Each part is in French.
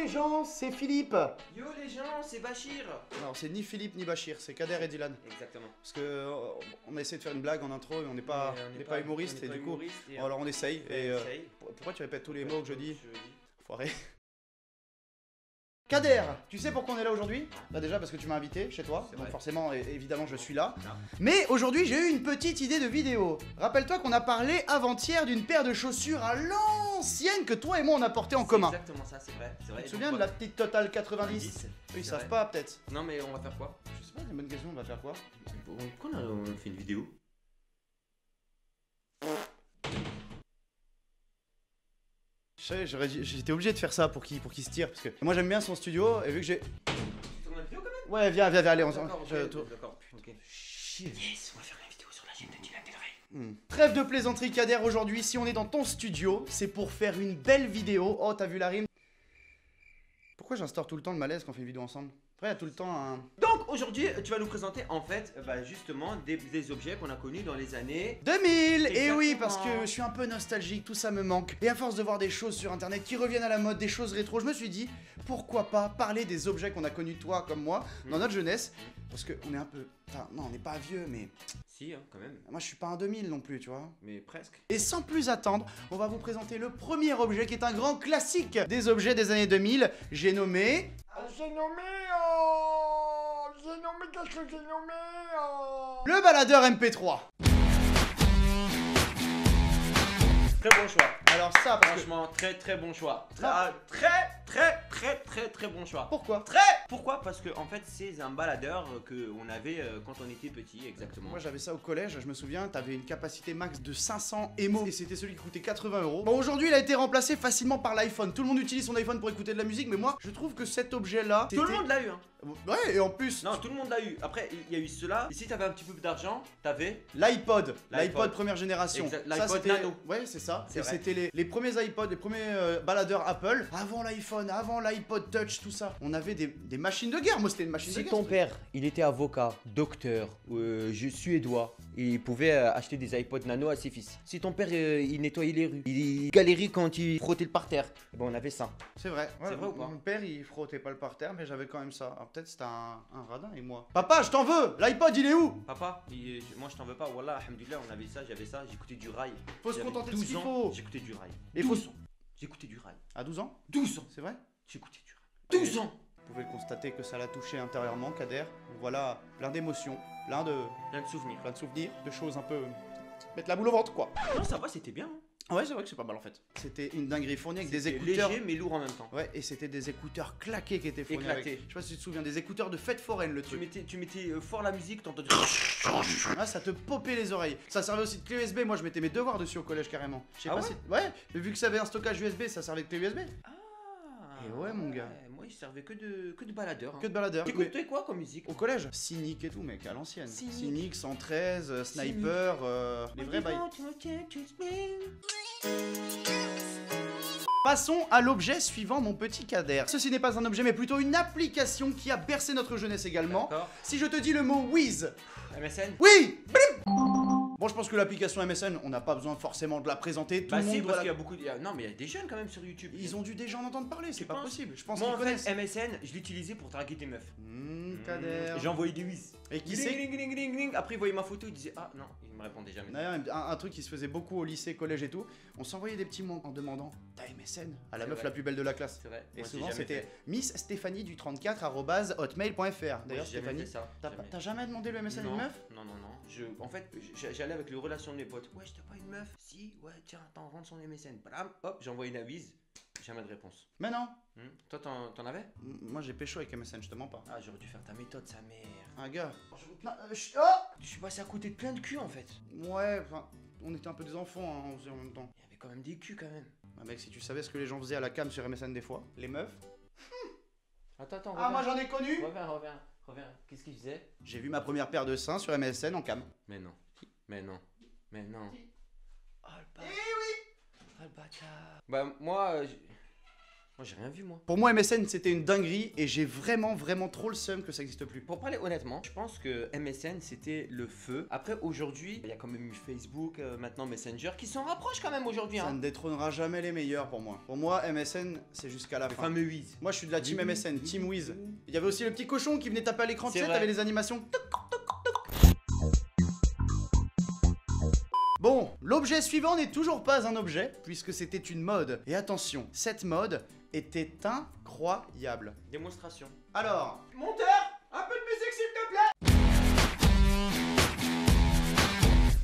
les gens, c'est Philippe. Yo les gens, c'est Bachir. Non, c'est ni Philippe ni Bachir, c'est Kader et Dylan. Exactement. Parce que on a essayé de faire une blague en intro et on n'est pas, pas humoriste et du coup, alors on essaye. Et pourquoi tu répètes tous les mots que je dis? Foiré. Kader, tu sais pourquoi on est là aujourd'hui? Bah déjà parce que tu m'as invité chez toi, donc forcément, évidemment, je suis là. Mais aujourd'hui, j'ai eu une petite idée de vidéo. Rappelle-toi qu'on a parlé avant-hier d'une paire de chaussures à l'ancienne que toi et moi on a porté en commun. Exactement ça, c'est vrai. Tu te souviens de la petite Total 90? Ils savent pas peut-être. Non mais on va faire quoi? Je sais pas, c'est une bonne question, on va faire quoi? Pourquoi on fait une vidéo? J'étais obligé de faire ça pour qu'il se tire parce que moi j'aime bien son studio et vu que j'ai... Tu tournes la vidéo quand même? Ouais, viens, allez, on s'en... D'accord, ok. Chier. Yes, on va faire une vidéo sur la chaîne de Dylan Del Rey. Trêve de plaisanterie, Kader, aujourd'hui, si on est dans ton studio, c'est pour faire une belle vidéo. Oh, t'as vu la rime? Pourquoi j'instaure tout le temps le malaise quand on fait une vidéo ensemble? Après, il y a tout le temps un... Donc aujourd'hui, tu vas nous présenter en fait, justement, des objets qu'on a connus dans les années 2000. Et oui, Exactement. parce que je suis un peu nostalgique, tout ça me manque. Et à force de voir des choses sur internet qui reviennent à la mode, des choses rétro, je me suis dit, pourquoi pas parler des objets qu'on a connus, toi comme moi, dans notre jeunesse. Parce qu'on est un peu... Enfin, non, on n'est pas vieux, mais... Si, hein, quand même. Moi, je suis pas un 2000 non plus, tu vois. Mais presque. Et sans plus attendre, on va vous présenter le premier objet qui est un grand classique des objets des années 2000. J'ai nommé... Qu'est-ce que j'ai nommé le baladeur MP3. Très bon choix. Alors ça, parce que... Franchement, très bon choix. Ah. Très bon choix. Pourquoi? Pourquoi? Parce que en fait c'est un baladeur que on avait quand on était petit, exactement. Moi j'avais ça au collège, je me souviens, t'avais une capacité max de 500 émo et c'était celui qui coûtait 80 €. Bon, aujourd'hui il a été remplacé facilement par l'iPhone. Tout le monde utilise son iPhone pour écouter de la musique, mais moi je trouve que cet objet là... Tout le monde l'a eu, hein. Ouais, et en plus... Non, tout le monde l'a eu. Après, il y a eu cela. Et si t'avais un petit peu d'argent, t'avais L'iPod première génération. L'iPod Nano. Ouais, c'est ça. C'est Et vrai. c'était les premiers iPods, les premiers baladeurs Apple. Avant l'iPhone, avant l'iPod Touch, tout ça. On avait des machines de guerre. Moi, c'était une machine de Si guerre. ton père, il était avocat, docteur, suédois, et il pouvait acheter des iPod Nano à ses fils. Si ton père, il nettoyait les rues, il galérait quand il frottait le parterre, eh ben on avait ça. C'est vrai. Ouais, C'est vrai ou pas? Mon père, il frottait pas le parterre, mais j'avais quand même ça. Alors peut-être c'était un radin et moi. Papa, je t'en veux. L'iPod, il est où? Papa, moi je t'en veux pas. Wallah, alhamdoulilah, on avait ça, j'avais ça, j'écoutais du rail. Faut se J'avais contenter de 12 ce qu'il ans, faut. J'écoutais du rail. Et 12 ans. J'écoutais du rail. À 12 ans? 12 ans. C'est vrai? J'écoutais du rail. 12 ans. Vous pouvez le constater que ça l'a touché intérieurement, Kader. Voilà, plein d'émotions, plein de souvenirs, de choses un peu... mettre la boule au ventre, quoi. Non, ça va, c'était bien. Hein. Ah ouais, c'est vrai que c'est pas mal en fait. C'était une dinguerie fournie avec des C'était écouteurs... léger mais lourd en même temps. Ouais, et c'était des écouteurs claqués qui étaient fournis Éclatés. avec. Je sais pas si tu te souviens, des écouteurs de fête foraine, le truc. Tu mettais fort la musique, t'entendais. Ah, ça te popait les oreilles. Ça servait aussi de clé USB. Moi, je mettais mes devoirs dessus au collège carrément. Je sais Ah pas ouais si... Ouais, mais vu que ça avait un stockage USB, ça servait de clé USB. Ah. Et ouais, mon gars. Moi, il servait que de baladeur. Hein. Que de baladeur. Mais T'écoutais quoi comme musique? au collège, Cynic et tout, mec, à l'ancienne. Cynic. Cynic, 113, Sniper, les vrais bails. Passons à l'objet suivant, mon petit Kader. Ceci n'est pas un objet, mais plutôt une application qui a bercé notre jeunesse également. D'accord. Si je te dis le mot Wiz, MSN. oui, blim. Bon, je pense que l'application MSN, on n'a pas besoin forcément de la présenter. Tout Bah le monde si, doit parce la- qu'il y a beaucoup de... Non, mais il y a des jeunes quand même sur YouTube. Ils ont dû déjà en entendre parler, c'est Tu pas penses? possible. Je pense Moi, qu'ils en connaissent. fait, MSN, je l'utilisais pour draguer des meufs. Kader. J'ai envoyé des whiz. Et qui c'est? Après, il voyait ma photo, il disait ah non, il me répondait jamais. D'ailleurs, un truc qui se faisait beaucoup au lycée, collège et tout, on s'envoyait des petits mots en demandant t'as MSN à la C'est meuf vrai. la plus belle de la classe. C'est vrai. Et Moi, j'ai souvent jamais c'était fait. Miss Stéphanie du 34@hotmail.fr. Moi, D'ailleurs, j'ai jamais Stéphanie, fait ça. Jamais. t'as jamais demandé le MSN à une Non, meuf? non. En fait, j'allais avec les relations de mes potes. Ouais, t'as pas une meuf? Si, ouais, tiens, attends, rentre son MSN. Blam, hop, j'envoie une avise. Jamais de réponse. Mais non. Toi, t'en avais? Moi j'ai pécho avec MSN, je te mens pas. Ah, j'aurais dû faire ta méthode, sa mère. Un gars. Non, Je suis passé à côté de plein de culs en fait. Ouais, enfin, on était un peu des enfants hein, on faisait en même temps. Il y avait quand même des culs quand même. Ah, mec, si tu savais ce que les gens faisaient à la cam sur MSN des fois, les meufs. Attends, Ah, moi j'en ai connu. Reviens. Qu'est-ce qu'il faisait? J'ai vu ma première paire de seins sur MSN en cam. Mais non. Oh le bâtard. Oh le bâtard. Bah moi, Moi j'ai rien vu moi. Pour moi, MSN c'était une dinguerie et j'ai vraiment trop le seum que ça existe plus. Pour parler honnêtement, je pense que MSN c'était le feu. Après aujourd'hui, il y a quand même eu Facebook, maintenant Messenger qui s'en rapprochent quand même aujourd'hui. Ça Hein. ne détrônera jamais les meilleurs pour moi. Pour moi, MSN c'est jusqu'à la Le fin. fameux Wiz. Moi je suis de la team MSN, team Wiz. Il y avait aussi le petit cochon qui venait taper à l'écran, tu C'est sais, vrai. t'avais les animations. Bon, l'objet suivant n'est toujours pas un objet, puisque c'était une mode. Et attention, cette mode était incroyable. Démonstration. Alors, Monteur, un peu de musique s'il te plaît.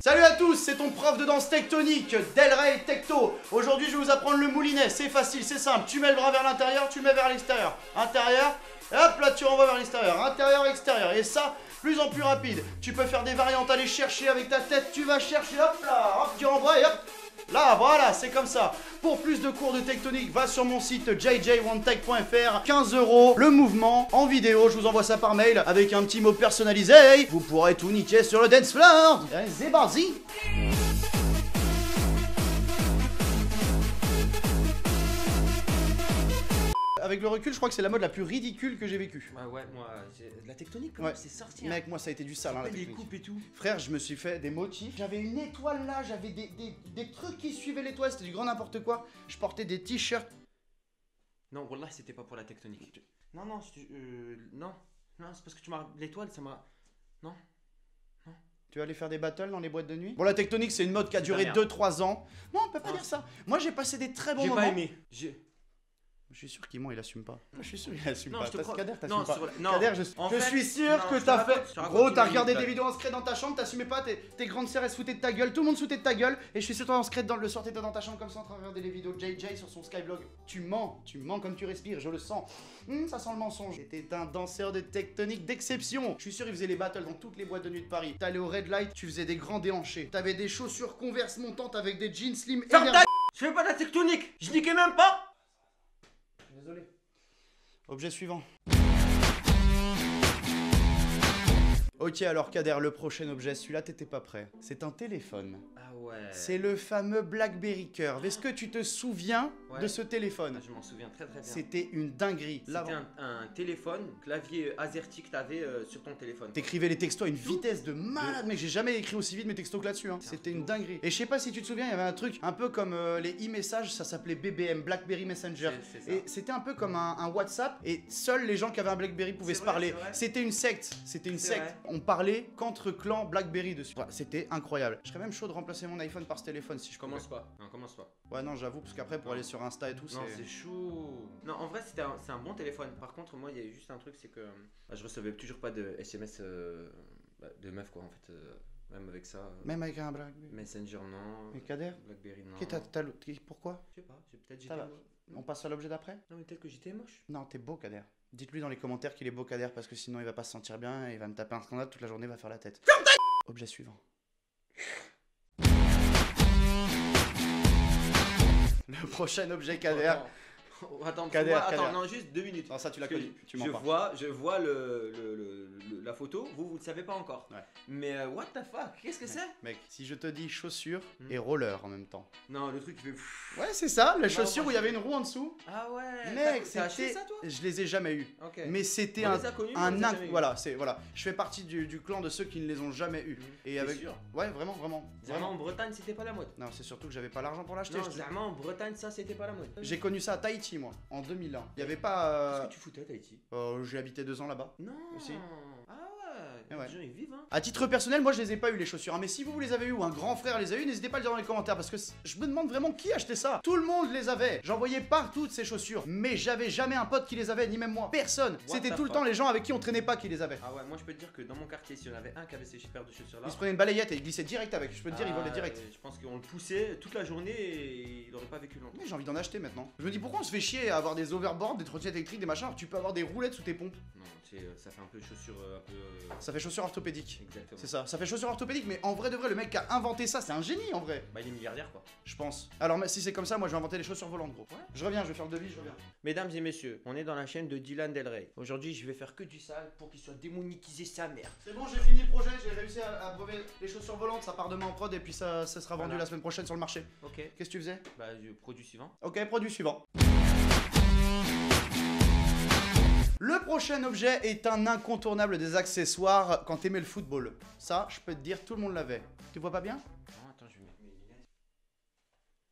salut à tous, c'est ton prof de danse tectonique, Delray Tecto. Aujourd'hui, je vais vous apprendre le moulinet. C'est facile, c'est simple. Tu mets le bras vers l'intérieur, tu le mets vers l'extérieur. Intérieur, et hop, là tu renvoies vers l'extérieur. Intérieur, extérieur. Et ça, plus en plus rapide. Tu peux faire des variantes, aller chercher avec ta tête. Tu vas chercher, hop là, hop, tu renvoies et hop. Là, voilà, c'est comme ça. Pour plus de cours de tectonique, va sur mon site jj1tech.fr. 15 € le mouvement en vidéo. Je vous envoie ça par mail avec un petit mot personnalisé. Vous pourrez tout niquer sur le dance floor. C'est parti. Avec le recul, je crois que c'est la mode la plus ridicule que j'ai vécue. Bah ouais, moi, la tectonique, Ouais. c'est sorti. Hein. Mec, moi ça a été du sale, hein, la Les technique. coupes et tout. Frère, je me suis fait des motifs. J'avais une étoile là, j'avais des trucs qui suivaient l'étoile, c'était du grand n'importe quoi. Je portais des t-shirts. Non, wallah, c'était pas pour la tectonique. Non, non, non. Non, c'est parce que tu m'as. L'étoile, ça m'a. Non. Tu vas aller faire des battles dans les boîtes de nuit? Bon, la tectonique, c'est une mode qui a C'est duré ta merde. 2-3 ans. Non, on peut pas Non. dire ça. Moi, j'ai passé des très bons J'ai moments. pas aimé. Je suis sûr qu'il ment, il assume pas. Je suis sûr qu'il assume Non, pas. je te Parce que crois. Kader, Non, t'assumes pas. sur la- non. Kader, En je fait, suis sûr non, que je te t'as raconte- fait. je te raconte Gros, une t'as regardé anecdote. des vidéos en secret dans ta chambre, t'assumais pas, tes grandes sœurs elles se foutaient de ta gueule, tout le monde se foutait de ta gueule, et je suis sûr toi en secret le soir t'étais dans ta chambre comme ça en train de regarder les vidéos de JJ sur son Skyblog. Tu mens comme tu respires, je le sens. Ça sent le mensonge. T'étais un danseur de tectonique d'exception. Je suis sûr il faisait les battles dans toutes les boîtes de nuit de Paris. T'allais au Red Light, tu faisais des grands déhanchés. T'avais des chaussures Converse montantes avec des jeans slim Ferme ta énergiques. Je fais pas de la tectonique. Je niquais même pas. Désolé. Objet suivant. Ok alors Kader, le prochain objet, celui-là t'étais pas prêt. C'est un téléphone. Ah ouais. C'est le fameux BlackBerry Curve. Est-ce que tu te souviens Ouais. de ce téléphone? Je m'en souviens très bien. C'était une dinguerie. C'était Là, un téléphone, clavier AZERTY que t'avais sur ton téléphone. t'écrivais les textos à une vitesse de malade, mec. J'ai jamais écrit aussi vite mes textos que là-dessus. Hein. C'est un C'était truc une de ouf. dinguerie. Et je sais pas si tu te souviens, il y avait un truc un peu comme les e-messages, ça s'appelait BBM, BlackBerry Messenger. C'est ça. Et c'était un peu comme un WhatsApp, et seuls les gens qui avaient un BlackBerry pouvaient C'est se vrai, parler. c'est vrai. C'était une secte, c'était une C'est secte. vrai. On parlait qu'entre clans BlackBerry dessus. Voilà, c'était incroyable. Je serais même chaud de remplacer mon iPhone par ce téléphone si je pouvais. Commence pas. Non, commence pas. Ouais, non, j'avoue, parce qu'après pour aller sur Insta et tout, Non, c'est chaud. Non, en vrai, c'est un bon téléphone. Par contre, moi, il y a juste un truc, c'est que je recevais toujours pas de SMS de meuf, quoi, en fait. Même avec ça. Même avec un BlackBerry. Messenger, non. Mais Kader, Blackberry, non. pourquoi? Je sais pas, peut-être Ça j'étais va. moche. On passe à l'objet d'après? Non, mais peut-être que j'étais moche. Non, t'es beau, Kader. Dites-lui dans les commentaires qu'il est beau, Kader, parce que sinon il va pas se sentir bien et il va me taper un scandale toute la journée, il va faire la tête. Objet suivant. Le prochain objet, Kader. Attends, Kader, attends, Kader. non, juste 2 minutes. Non, ça tu l'as Parce que connu, tu mens pas. je vois la photo, vous le savez pas encore. Ouais. Mais what the fuck, qu'est-ce que c'est? Mec, si je te dis chaussures Hmm. et roller en même temps. Non, le truc il fait. Ouais, c'est ça, la Non, chaussure moi, où il y avait une roue en dessous. Ah ouais. Mec, t'as acheté c'était. ça toi? Je les ai jamais eu. Ok. Mais c'était On un. les a connus, mais on les a jamais eu. Voilà, voilà. Je fais partie du clan de ceux qui ne les ont jamais eu. Et T'es avec. sûr? Ouais, vraiment, vraiment. Vraiment en Bretagne, c'était pas la mode. Non, c'est surtout que j'avais pas l'argent pour l'acheter. Non, je te- vraiment en Bretagne, ça c'était pas la mode. J'ai connu ça à Tahiti, moi, en 2001. Il y avait pas. Qu'est-ce que tu foutais à Tahiti? J'ai habité 2 ans là-bas. Non. Aussi. Ah Eh ouais. ouais. Les gens ils vivent hein. À titre personnel, moi je les ai pas eu les chaussures, hein, mais si vous les avez eu ou un grand frère les a eu, n'hésitez pas à le dire dans les commentaires parce que je me demande vraiment qui achetait ça. Tout le monde les avait. J'en voyais partout de ces chaussures, mais j'avais jamais un pote qui les avait, ni même moi. Personne. What C'était the tout le fuck. temps les gens avec qui on traînait pas qui les avaient. Ah ouais, moi je peux te dire que dans mon quartier, si on avait un qui avait ces paires de chaussures là. Il se prenait une balayette et il glissait direct avec. Je peux te dire, il volait direct. Je pense qu'on le poussait toute la journée et il aurait pas vécu longtemps. Mais j'ai envie d'en acheter maintenant. Je me dis pourquoi on se fait chier à avoir des overboards, des trottinettes électriques, des machins, alors que tu peux avoir des roulettes sous tes pompes. Non, ça fait un peu chaussure un peu. Ça fait chaussures orthopédiques. Exactement. C'est ça fait chaussures orthopédiques, mais en vrai de vrai, le mec qui a inventé ça, c'est un génie en vrai. Bah il est milliardaire quoi. Je pense. Alors mais si c'est comme ça, moi je vais inventer les chaussures volantes, gros. Ouais. Je reviens, je vais faire le devis, je reviens. Mesdames et messieurs, on est dans la chaîne de Dylan Del Rey. Aujourd'hui, je vais faire que du sale pour qu'il soit démonétisé sa mère. C'est bon, j'ai fini le projet, j'ai réussi à brever les chaussures volantes, ça part demain en prod et puis ça sera vendu Voilà. la semaine prochaine sur le marché. Ok. Qu'est-ce que tu faisais? Bah, produit suivant. Ok, produit suivant. Le prochain objet est un incontournable des accessoires quand t'aimais le football. Ça, je peux te dire, tout le monde l'avait. Tu vois pas bien? Non, attends, je vais mettre mes lunettes.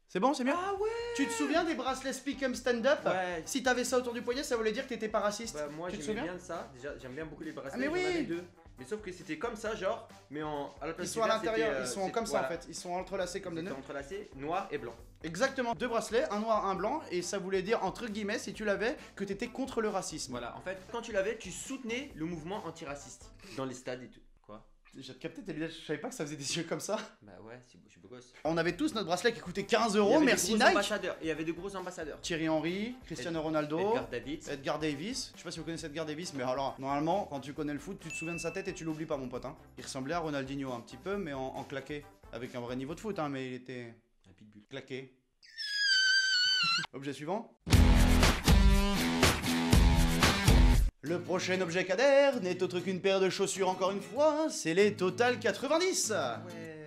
C'est bon, c'est mieux? Ah ouais. Tu te souviens des bracelets Speak Stand-Up? Ouais. Si t'avais ça autour du poignet, ça voulait dire que t'étais pas raciste. Bah, moi Tu te j'aimais souviens? bien de ça. Déjà, j'aime bien beaucoup les bracelets. Ah, mais j'en oui. avais deux. Mais sauf que c'était comme ça, genre, mais à la place Ils du sont à vert, l'intérieur, c'était, ils sont c'est- comme ça voilà. en fait, ils sont entrelacés comme des C'était nœuds. entrelacé, noir et blanc. Exactement, deux bracelets, un noir, un blanc, et ça voulait dire, entre guillemets, si tu l'avais, que t'étais contre le racisme. Voilà, en fait, quand tu l'avais, tu soutenais le mouvement antiraciste dans les stades et tout. Quoi? J'ai capté tes lunettes, je savais pas que ça faisait des yeux comme ça. Bah ouais, je suis beau gosse. On avait tous notre bracelet qui coûtait 15 Il y euros, avait merci des gros Nike. ambassadeurs. Il y avait de gros ambassadeurs. Thierry Henry, Cristiano Ronaldo, Edgar Davids. Edgar Davis. Je sais pas si vous connaissez Edgar Davis, mais alors, normalement, quand tu connais le foot, tu te souviens de sa tête et tu l'oublies pas, mon pote. Hein. Il ressemblait à Ronaldinho un petit peu, mais en claqué. Avec un vrai niveau de foot, hein, mais il était Un pitbull. claqué. Objet suivant. Le prochain objet Kader n'est autre qu'une paire de chaussures encore une fois, c'est les Total 90. Ouais.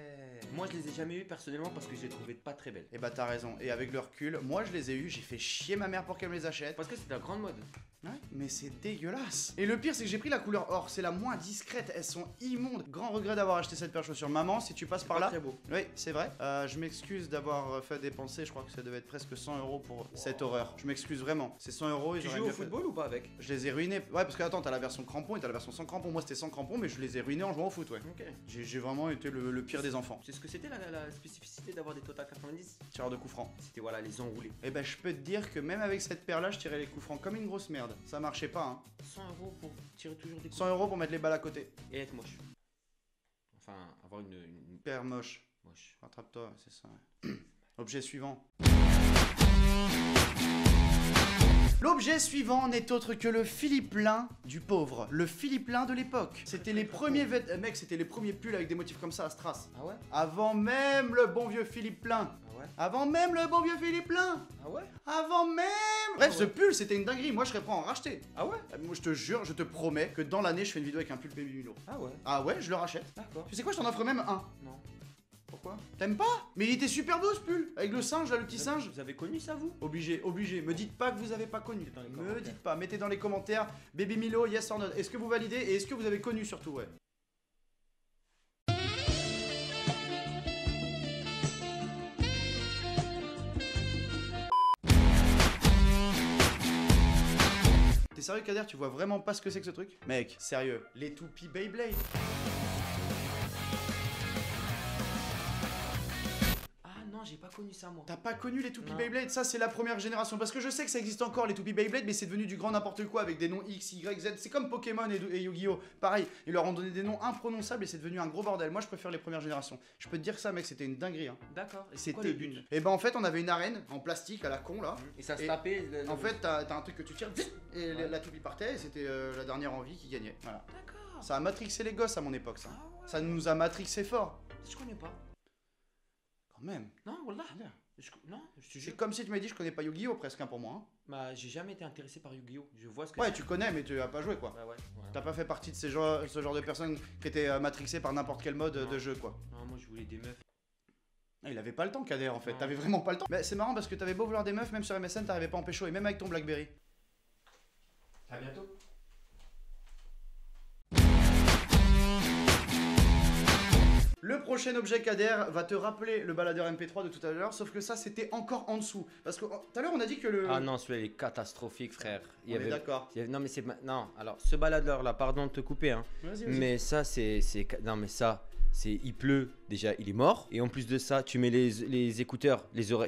Moi je les ai jamais eu personnellement parce que je les trouvais pas très belles. Et bah t'as raison, et avec le recul, moi je les ai eu, j'ai fait chier ma mère pour qu'elle me les achète. Parce que c'était la grande mode. Ouais, mais c'est dégueulasse. Et le pire, c'est que j'ai pris la couleur or, c'est la moins discrète, elles sont immondes. Grand regret d'avoir acheté cette paire de chaussures. Maman, si tu passes par Pas là. très beau. Oui, c'est vrai. Je m'excuse d'avoir fait dépenser, je crois que ça devait être presque 100 euros pour cette horreur. Je m'excuse vraiment. C'est 100 euros et Tu j'aurais joues au mieux fait. football ou pas avec? Je les ai ruinés. Ouais, parce que attends, t'as la version crampon et t'as la version sans crampon. Moi, c'était sans crampon, mais je les ai ruinés en jouant au foot, ouais. Ok. J'ai vraiment été le pire des enfants. C'est ce que c'était la spécificité d'avoir des Total 90? Tireur de coups francs. C'était voilà, les enroulés. Et ben, je peux te dire que même avec cette paire-là, je tirais les coups francs comme une grosse merde. Ça marchait pas, hein. 100 euros pour tirer toujours des coups 100 euros pour mettre les balles à côté. et être moche. Enfin, avoir une Paire moche. moche. Rattrape-toi, c'est ça. Ouais. Objet suivant. L'objet suivant n'est autre que le Philippelin du pauvre. Le Philippelin de l'époque. C'était les premiers mec, c'était les premiers pulls avec des motifs comme ça à Stras. Ah ouais? Avant même le bon vieux Philippelin. Ah ouais? Avant même le bon vieux Philippelin. Ah ouais? Avant même. Bref, Ah ce ouais. pull, c'était une dinguerie. Moi, je serais prêt à en racheter. Ah ouais? Moi, je te jure, je te promets que dans l'année, je fais une vidéo avec un pull Baby Milo. Ah ouais? Ah ouais, je le rachète. D'accord. Tu sais quoi, je t'en offre même un. Non. Pourquoi? T'aimes pas? Mais il était super beau ce pull. Avec le singe, là, le petit singe. Vous avez connu ça vous? Obligé, obligé. Me dites pas que vous avez pas connu. Dans les Me commentaires. dites pas. Mettez dans les commentaires Baby Milo, yes or no. Est-ce que vous validez et est-ce que vous avez connu surtout, ouais. T'es sérieux, Kader? Tu vois vraiment pas ce que c'est que ce truc? Mec, sérieux. Les toupies Beyblade. Ah non, j'ai pas connu ça moi. T'as pas connu les toupies Non. Beyblade? Ça, c'est la première génération. Parce que je sais que ça existe encore, les toupies Beyblade, mais c'est devenu du grand n'importe quoi avec des noms X, Y, Z. C'est comme Pokémon et Yu-Gi-Oh! Pareil, ils leur ont donné des noms imprononçables et c'est devenu un gros bordel. Moi, je préfère les premières générations. Je peux te dire que ça, mec, c'était une dinguerie. Hein. D'accord. Et c'est quoi C'était le but? Et ben, en fait, on avait une arène en plastique à la con là. Et ça se Et tapait. En fait, t'as un truc que tu tires et Ouais. la toupie partait et c'était la dernière envie qui gagnait. Voilà. D'accord. Ça a matrixé les gosses à mon époque, ça. Ah ouais. Ça nous a matrixé fort. Je connais pas. Quand même. Non, voilà. Non, je te C'est jure. comme si tu m'as dit je connais pas Yu-Gi-Oh! Presque hein, pour moi. Hein. Bah, j'ai jamais été intéressé par Yu-Gi-Oh! Je vois ce que Ouais, c'est. tu connais, mais tu as pas joué quoi. Bah ouais. Voilà. T'as pas fait partie de ce genre de personnes qui étaient matrixées par n'importe quel mode Non. de jeu quoi. Non, moi je voulais des meufs. Ah, il avait pas le temps, Kader en fait. Non. T'avais vraiment pas le temps. Mais c'est marrant parce que t'avais beau vouloir des meufs, même sur MSN, t'arrivais pas à en pécho et même avec ton Blackberry. À bientôt. Le prochain objet Kader va te rappeler le baladeur MP3 de tout à l'heure, sauf que ça c'était encore en dessous. Parce que tout à l'heure on a dit que le. Ah non, celui-là il est catastrophique, frère. on est d'accord. Non, mais c'est. Non, alors, ce baladeur là, pardon de te couper, hein. Vas-y, vas-y. Mais ça, Non, mais ça, il pleut, déjà, il est mort. Et en plus de ça, tu mets les écouteurs,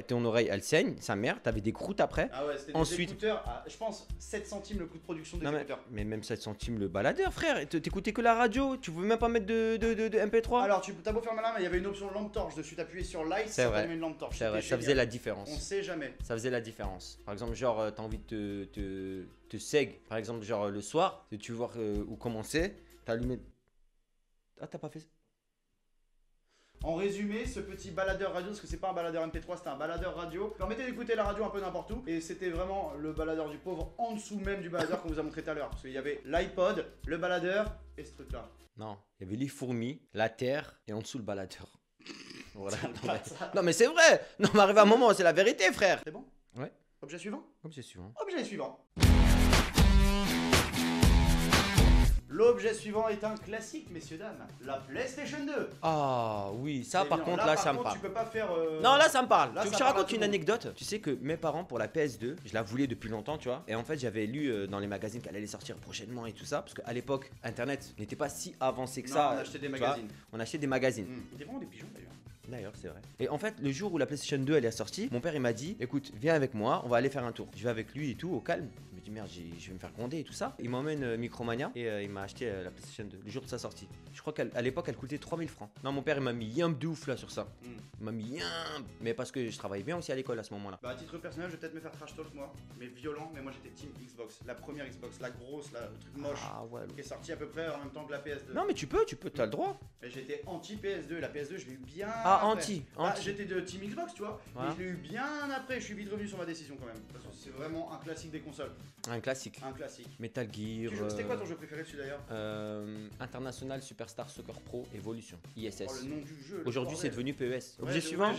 ton oreille, elle saigne, sa mère, t'avais des croûtes après. Ah ouais, c'était Ensuite- des écouteurs à, je pense, 7 centimes le coût de production des Non, écouteurs. mais même 7 centimes le baladeur, frère. T'écoutais que la radio, tu pouvais même pas mettre de MP3. Alors, t'as beau faire malin, mais il y avait une option lampe torche dessus. T'appuyais sur light, C'est ça vrai. t'allumait une lampe torche. C'est vrai, C'était ça faisait génial. la différence. On sait jamais. Ça faisait la différence. Par exemple, genre, t'as envie de te seg. Par exemple, genre, le soir, si tu veux voir où commencer, t'as allumé. Ah, t'as pas fait ça? En résumé, ce petit baladeur radio, parce que c'est pas un baladeur MP3, c'était un baladeur radio, permettait d'écouter la radio un peu n'importe où, et c'était vraiment le baladeur du pauvre en dessous même du baladeur qu'on vous a montré tout à l'heure. Parce qu'il y avait l'iPod, le baladeur et ce truc-là. Non, il y avait les fourmis, la terre et en dessous le baladeur. Voilà. Non mais c'est vrai. Non mais arrive un moment, c'est la vérité, frère. C'est bon? Ouais. Objet suivant. Objet suivant. Objet suivant. L'objet suivant est un classique, messieurs, dames. La PlayStation 2. Ah oui, ça C'est par évident. contre, là, par ça me contre, parle. Tu peux pas faire. Non, là, ça me parle. Là, Tu veux que ça je te parle à raconte tout une le monde. anecdote? Tu sais que mes parents, pour la PS2, je la voulais depuis longtemps, tu vois. Et en fait, j'avais lu dans les magazines qu'elle allait sortir prochainement et tout ça. Parce qu'à l'époque, Internet n'était pas si avancé que Non, ça. on a acheté des tu vois. magazines. On achetait des magazines. Il y a vraiment des pigeons d'ailleurs. D'ailleurs, c'est vrai. Et en fait, le jour où la PlayStation 2 elle est sortie, mon père il m'a dit écoute, viens avec moi, on va aller faire un tour. Je vais avec lui et tout, au calme. Je me dis merde, je vais me faire gronder et tout ça. Il m'emmène Micromania et il m'a acheté la PlayStation 2 le jour de sa sortie. Je crois qu'à l'époque elle coûtait 3000 francs. Non, mon père il m'a mis yum de ouf là sur ça. Il m'a mis yum. Mais parce que je travaillais bien aussi à l'école à ce moment-là. Bah, à titre personnel, je vais peut-être me faire trash talk moi. Mais violent, mais moi j'étais team Xbox. La première Xbox, la grosse, là, le truc moche. Ah ouais. Qui est sorti à peu près en même temps que la PS2. Non, mais tu peux, t'as le droit. Et j'étais anti PS2. La PS2, je l'ai eu bien. Ah, après. anti. Ah, j'étais de Team Xbox, tu vois. Voilà. Mais je l'ai eu bien après. Je suis vite revenu sur ma décision quand même. Parce que c'est vraiment un classique des consoles. Un classique. Un classique. Metal Gear. C'était quoi ton jeu préféré dessus d'ailleurs? International Superstar Soccer Pro Evolution. ISS. Oh, le nom du jeu. le Aujourd'hui, c'est bordel. devenu PES. Ouais, Objet suivant.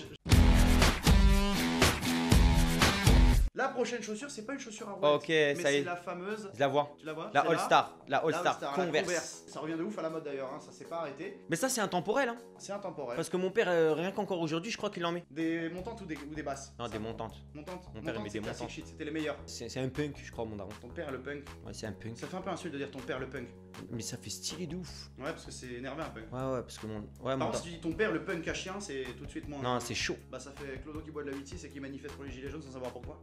La prochaine chaussure, c'est pas une chaussure à roulettes. Ok, mais ça y c'est est. la fameuse. Je la vois. Tu la vois? La Celle-là. All-Star. La La All-Star. la Converse. Ça revient de ouf à la mode d'ailleurs, hein. Ça s'est pas arrêté. Mais ça, c'est intemporel. Hein. C'est intemporel. Parce que mon père, rien qu'encore aujourd'hui, je crois qu'il en met. Des montantes ou des basses? Non, des montantes. Montantes. Mon père, il met des classic montantes. shit, c'était les meilleurs. C'est un punk, je crois, mon daron. Ton père le punk. Ouais, c'est un punk. Ça fait un peu insulte de dire ton père le punk. Mais ça fait stylé de ouf. Ouais, parce que c'est énervé un peu. Ouais, parce que mon. Ouais, Par mon. contre, si tu dis ton père le punk à chien, c'est tout de suite moins. Non, c'est chaud. Bah, ça fait Clodo qui boit de la 8-6 et qui manifeste pour les gilets jaunes sans savoir pourquoi.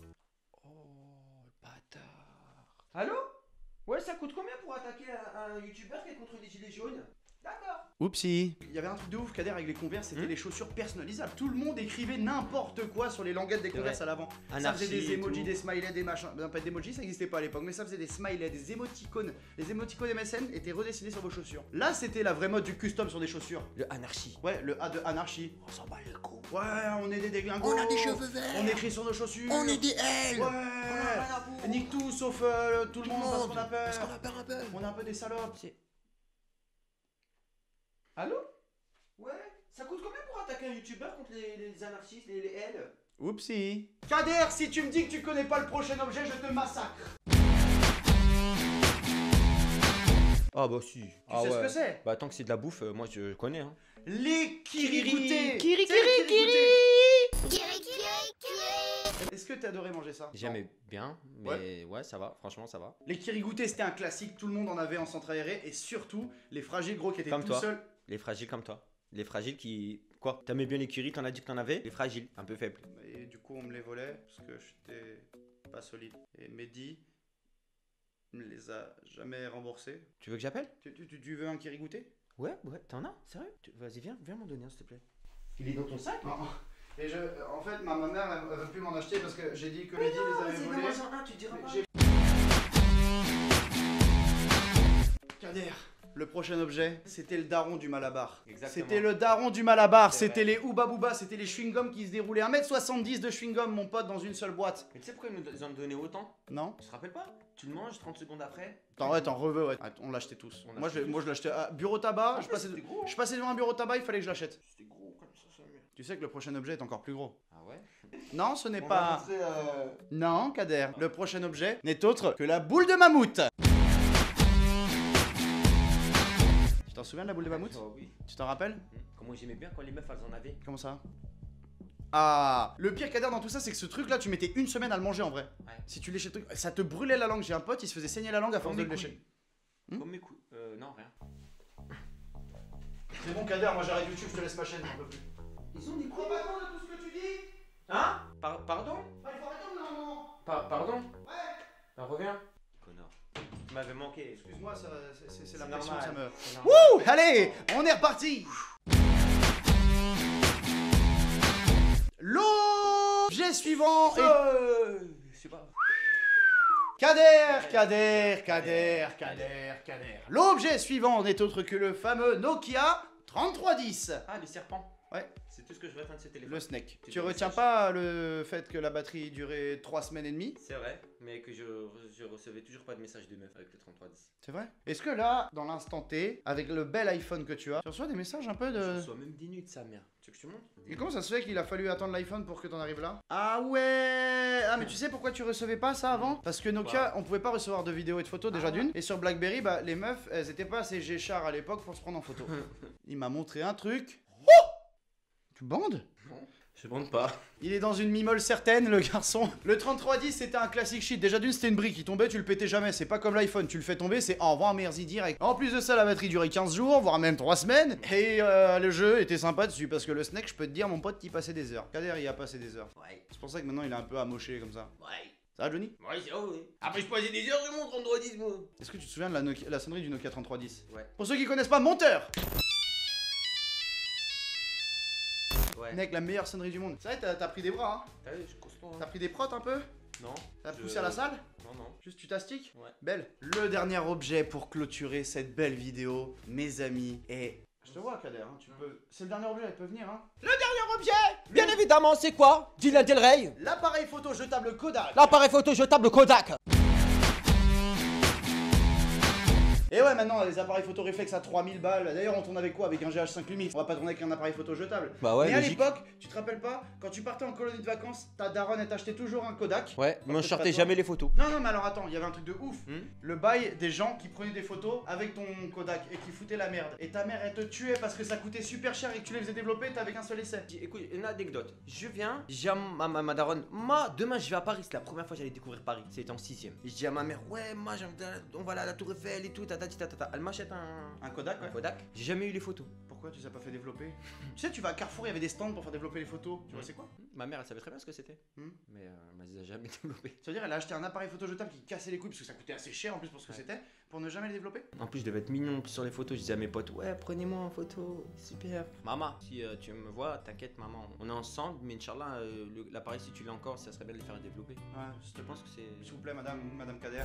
Oh, le bâtard. Allô? Ouais, ça coûte combien pour attaquer un youtubeur qui est contre les gilets jaunes? D'accord. Oupsie. Il y avait un truc de ouf, Kader, avec les Converse, c'était les chaussures personnalisables. Tout le monde écrivait n'importe quoi sur les languettes des C'est Converse vrai. à l'avant. Ça Anarchie faisait des et emojis, tout. des smileys, des machins. Non, pas d'emojis, ça n'existait pas à l'époque, mais ça faisait des smileys, des émoticônes. Les émoticônes MSN étaient redessinés sur vos chaussures. Là, c'était la vraie mode du custom sur des chaussures. Le anarchie. Ouais, le A de anarchie. On s'en bat les coups. Ouais, on est des déglingos. On a des cheveux verts. On écrit sur nos chaussures. On est des L. Ouais. Nique tout sauf tout le monde parce qu'on a peur. Parce qu'on a peur un peu. On est un peu des salopes. Allô? Ouais, ça coûte combien pour attaquer un youtubeur contre les anarchistes, les L? Oupsie. Kader, si tu me dis que tu connais pas le prochain objet, je te massacre. Ah bah si. Tu sais ce que c'est? Bah tant que c'est de la bouffe, moi je connais. Hein. Les kirigoutés. Kiri, Tu sais, les kirigoutés. Kiri, kiri, kiri. Est-ce que t'as adoré manger ça? J'aimais bien, mais ouais, ça va, franchement ça va. Les kirigoutés, c'était un classique, tout le monde en avait en centre aéré, et surtout les fragiles gros qui étaient Comme tout toi. seuls. Les fragiles comme toi. Les fragiles qui. Quoi? T'aimais bien les curies, t'en as dit que t'en avais? Les fragiles, un peu faibles. Et du coup, on me les volait parce que j'étais pas solide. Et Mehdi me les a jamais remboursés. Tu veux que j'appelle? Tu veux un kirigouté? Ouais, t'en as? Sérieux? Vas-y, viens m'en donner un s'il te plaît. Il est dans ton sac? Non. Et en fait, ma mère, elle veut plus m'en acheter parce que j'ai dit que Mehdi les avait volés. tu diras Mais Kader, le prochain objet, c'était le daron du Malabar. Exactement. C'était le daron du Malabar, C'est c'était les Ouba Booba, c'était les chewing-gums qui se déroulaient 1m70 de chewing-gum, mon pote, dans une seule boîte. Mais tu sais pourquoi ils en ont donné autant? Non? Tu te rappelles pas? Tu le manges 30 secondes après? T'en reveux, ouais. On l'achetait tous. On Moi, je l'achetait l'achetais. Ah, bureau tabac, je passais, c'était gros. je passais devant un bureau tabac, il fallait que je l'achète. C'était gros comme ça, mieux. Tu sais que le prochain objet est encore plus gros. Ah ouais? Non, ce n'est On va pas. montrer, Non, Kader. Le prochain objet n'est autre que la boule de mammouth. Tu t'en souviens de la boule de mammouth? Oui. Tu t'en rappelles? Comment j'aimais bien quand les meufs elles en avaient. Comment ça? Ah, le pire Kader dans tout ça, c'est que ce truc là, tu mettais une semaine à le manger en vrai. Ouais. Si tu léchais le truc, ça te brûlait la langue. J'ai un pote, il se faisait saigner la langue à force de le lécher. Comme mes couilles. Non, rien. C'est bon Kader, moi j'arrête YouTube, je te laisse ma chaîne, j'en peux plus. Ils ont des Prends pas compte de tout ce que tu dis. Hein? Pardon? Ah, il faut arrêter au bout d'un moment. Pardon? Ouais. Ben reviens. Connard. Tu m'avais manqué. Excuse-moi, c'est la C'est pression, normal. ça me. C'est normal. Wouh! Allez, on est reparti. L'objet suivant est Je sais pas. Kader. L'objet suivant n'est autre que le fameux Nokia 3310. Ah, les serpents. Ouais. C'est tout ce que je retiens de ce téléphone. Le Snake. Tu Tu te retiens messages. pas le fait que la batterie durait 3 semaines et demie? C'est vrai, mais que je recevais toujours pas de message de meuf avec le 3310. C'est vrai? Est-ce que là, dans l'instant T, avec le bel iPhone que tu as, tu reçois des messages un peu Je de... reçois même 10 nuits de sa mère. Tu veux que je te montre? Et comment ça se fait qu'il a fallu attendre l'iPhone pour que t'en arrives là? Ah ouais! Ah mais tu sais pourquoi tu recevais pas ça avant? Parce que Nokia, on pouvait pas recevoir de vidéos et de photos déjà Ah ouais. d'une. Et sur BlackBerry, bah les meufs, elles étaient pas assez G-Char à l'époque pour se prendre en photo. Il m'a montré un truc. Oh! Tu bandes? Non, je bande pas. Il est dans une mimole certaine, le garçon. Le 3310, c'était un classique shit. Déjà d'une, c'était une brique qui tombait, tu le pétais jamais. C'est pas comme l'iPhone, tu le fais tomber, c'est au revoir, merci direct. En plus de ça, la batterie durait 15 jours, voire même 3 semaines. Et le jeu était sympa dessus, parce que le Snake, je peux te dire, mon pote, il passait des heures. Kader, il a passé des heures. Ouais. C'est pour ça que maintenant, il est un peu amoché comme ça. Ouais. Ça va, Johnny? Ouais, c'est oui. Après, je passais des heures sur mon 3310, moi. Est-ce que tu te souviens de la sonnerie du Nokia 3310? Ouais. Pour ceux qui connaissent pas, monteur! Ouais. Mec, la meilleure sonnerie du monde. C'est vrai, t'as pris des bras, hein? T'as vu, je cause pas. T'as pris des protes un peu? Non. T'as je- poussé à la salle? Non, non. Juste tu t'astiques? Ouais. Belle. Le dernier objet pour clôturer cette belle vidéo, mes amis, est... Je te vois, Kader, hein, tu peux... C'est le dernier objet, il peut venir, hein. Le dernier objet! Bien évidemment, c'est quoi? Dylan Del Rey. L'appareil photo jetable Kodak. L'appareil photo jetable Kodak. Et ouais, maintenant, les appareils photo réflexes à 3000 balles. D'ailleurs, on tourne avec quoi? Avec un GH5 Lumix. On va pas tourner avec un appareil photo jetable. Bah ouais, Mais à logique. l'époque, tu te rappelles pas, quand tu partais en colonie de vacances, ta daronne, elle t'achetait toujours un Kodak. Ouais, mais on peut-être sortait pas toi. jamais les photos. Non, non, mais alors attends, il y avait un truc de ouf. Hmm. Le bail des gens qui prenaient des photos avec ton Kodak et qui foutaient la merde. Et ta mère, elle te tuait parce que ça coûtait super cher et que tu les faisais développer, t'avais qu'un seul essai. Écoute, une anecdote. Je viens, j'ai à ma daronne, demain je vais à Paris, c'est la première fois que j'allais découvrir Paris, c'était en 6ème. Et je dis à ma mère, ouais, moi on va aller à la Tour Eiffel et tout, tata. Elle m'achète Un Kodak, ouais. un Kodak, j'ai jamais eu les photos. Pourquoi tu les as pas fait développer? Tu sais, tu vas à Carrefour, il y avait des stands pour faire développer les photos. Tu vois, c'est quoi? Ma mère elle savait très bien ce que c'était, Hmm. mais elle m'a dit, jamais développé. Ça veut dire, elle a acheté un appareil photo jetable qui cassait les couilles parce que ça coûtait assez cher en plus pour ce que Ouais. c'était, pour ne jamais les développer. En plus, je devais être mignon sur les photos. Je disais à mes potes, ouais, prenez-moi en photo, super. Maman, si tu me vois, t'inquiète, maman, on est ensemble, mais Inch'Allah, l'appareil, si tu l'as encore, ça serait bien de le faire développer. Ouais, Je pense que c'est. s'il vous plaît, madame Kader.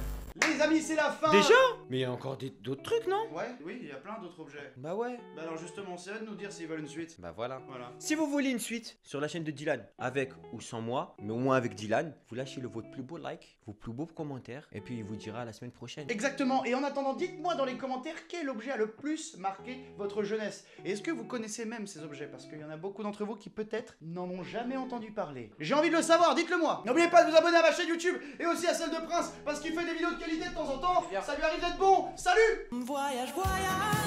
Les amis, c'est la fin! Déjà? Mais il y a encore d'autres trucs, non? Ouais, oui, il y a plein d'autres objets. Bah ouais. Bah alors justement, c'est à eux de nous dire s'ils veulent une suite. Bah voilà. Voilà. Si vous voulez une suite sur la chaîne de Dylan, avec ou sans moi, mais au moins avec Dylan, vous lâchez votre plus beau like, vos plus beaux commentaires, et puis il vous dira à la semaine prochaine. Exactement, et en attendant, dites-moi dans les commentaires quel objet a le plus marqué votre jeunesse. Et est-ce que vous connaissez même ces objets? Parce qu'il y en a beaucoup d'entre vous qui peut-être n'en ont jamais entendu parler. J'ai envie de le savoir, dites-le moi. N'oubliez pas de vous abonner à ma chaîne YouTube et aussi à celle de Prince, parce qu'il fait des vidéos de qualité de temps en temps. Ça lui arrive d'être bon. Salut! Voyage, voyage.